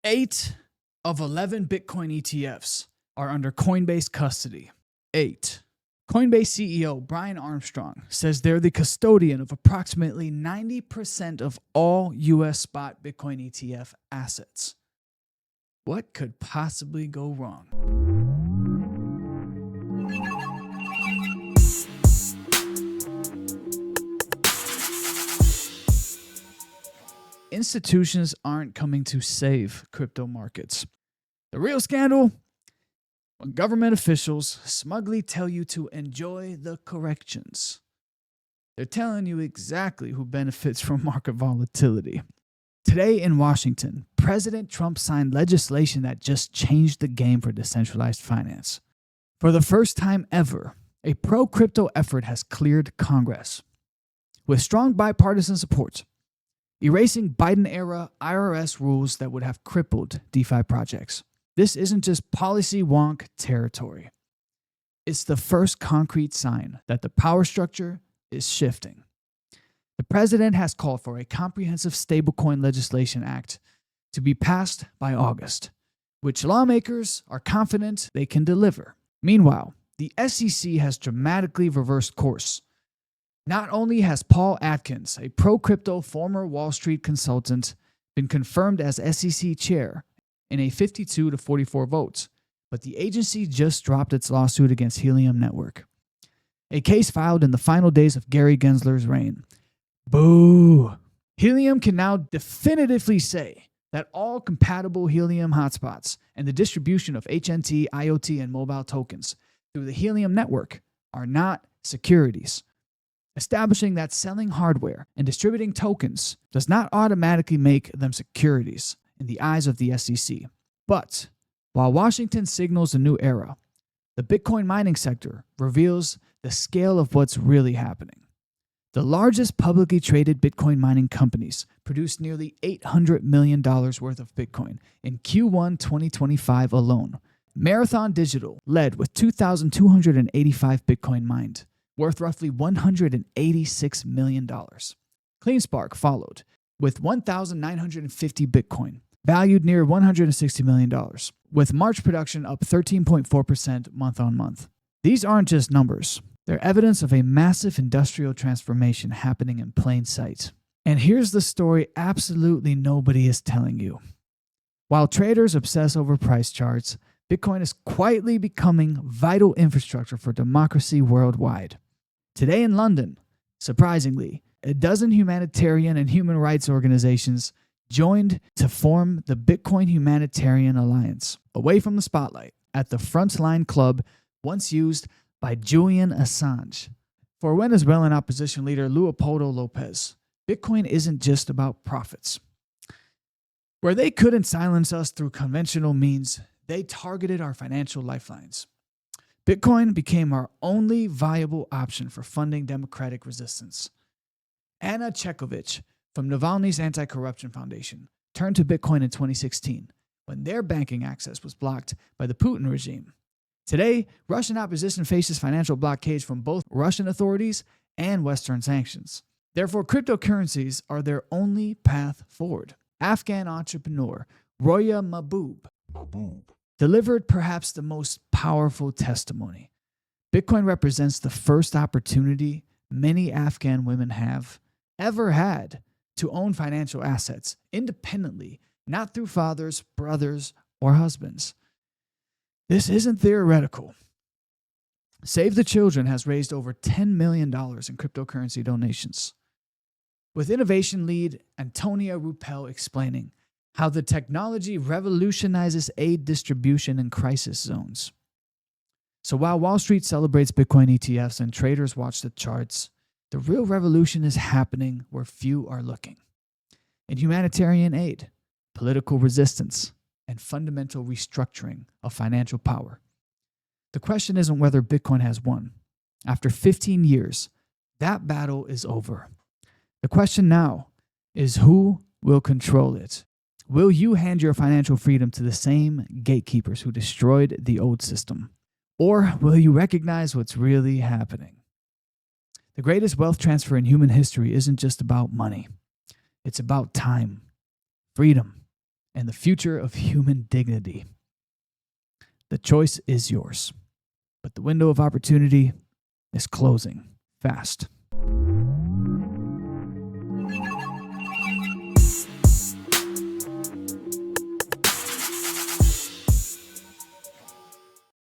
8 of 11 Bitcoin ETFs are under Coinbase custody. 8. Coinbase CEO Brian Armstrong says they're the custodian of approximately 90% of all U.S. spot Bitcoin ETF assets. What could possibly go wrong? Institutions aren't coming to save crypto markets. The real scandal? When government officials smugly tell you to enjoy the corrections. They're telling you exactly who benefits from market volatility. Today in Washington, President Trump signed legislation that just changed the game for decentralized finance. For the first time ever, a pro-crypto effort has cleared Congress. With strong bipartisan support, erasing Biden-era IRS rules that would have crippled DeFi projects. This isn't just policy wonk territory. It's the first concrete sign that the power structure is shifting. The president has called for a comprehensive stablecoin legislation act to be passed by August, which lawmakers are confident they can deliver. Meanwhile, the SEC has dramatically reversed course. Not only has Paul Atkins, a pro-crypto former Wall Street consultant, been confirmed as SEC chair in a 52-44 votes, but the agency just dropped its lawsuit against Helium Network, a case filed in the final days of Gary Gensler's reign. Boo! Helium can now definitively say that all compatible Helium hotspots and the distribution of HNT, IoT, and mobile tokens through the Helium network are not securities, establishing that selling hardware and distributing tokens does not automatically make them securities in the eyes of the SEC. But while Washington signals a new era, the Bitcoin mining sector reveals the scale of what's really happening. The largest publicly traded Bitcoin mining companies produced nearly $800 million worth of Bitcoin in Q1 2025 alone. Marathon Digital led with 2,285 Bitcoin mined, worth roughly $186 million. CleanSpark followed with 1,950 Bitcoin, valued near $160 million, with March production up 13.4% month on month. These aren't just numbers. They're evidence of a massive industrial transformation happening in plain sight. And here's the story absolutely nobody is telling you. While traders obsess over price charts, Bitcoin is quietly becoming vital infrastructure for democracy worldwide. Today in London, surprisingly, a dozen humanitarian and human rights organizations joined to form the Bitcoin Humanitarian Alliance, away from the spotlight, at the frontline club once used by Julian Assange. For Venezuelan opposition leader Leopoldo Lopez, Bitcoin isn't just about profits. Where they couldn't silence us through conventional means, they targeted our financial lifelines. Bitcoin became our only viable option for funding democratic resistance. Anna Chekovich from Navalny's Anti-Corruption Foundation turned to Bitcoin in 2016 when their banking access was blocked by the Putin regime. Today, Russian opposition faces financial blockades from both Russian authorities and Western sanctions. Therefore, cryptocurrencies are their only path forward. Afghan entrepreneur Roya Mahboob delivered perhaps the most powerful testimony. Bitcoin represents the first opportunity many Afghan women have ever had to own financial assets independently, not through fathers, brothers, or husbands. This isn't theoretical. Save the Children has raised over $10 million in cryptocurrency donations, with innovation lead Antonia Ruppel explaining how the technology revolutionizes aid distribution in crisis zones. So while Wall Street celebrates Bitcoin ETFs and traders watch the charts, the real revolution is happening where few are looking. In humanitarian aid, political resistance, and fundamental restructuring of financial power. The question isn't whether Bitcoin has won. After 15 years, that battle is over. The question now is who will control it? Will you hand your financial freedom to the same gatekeepers who destroyed the old system? Or will you recognize what's really happening? The greatest wealth transfer in human history isn't just about money. It's about time, freedom, and the future of human dignity. The choice is yours, but the window of opportunity is closing fast.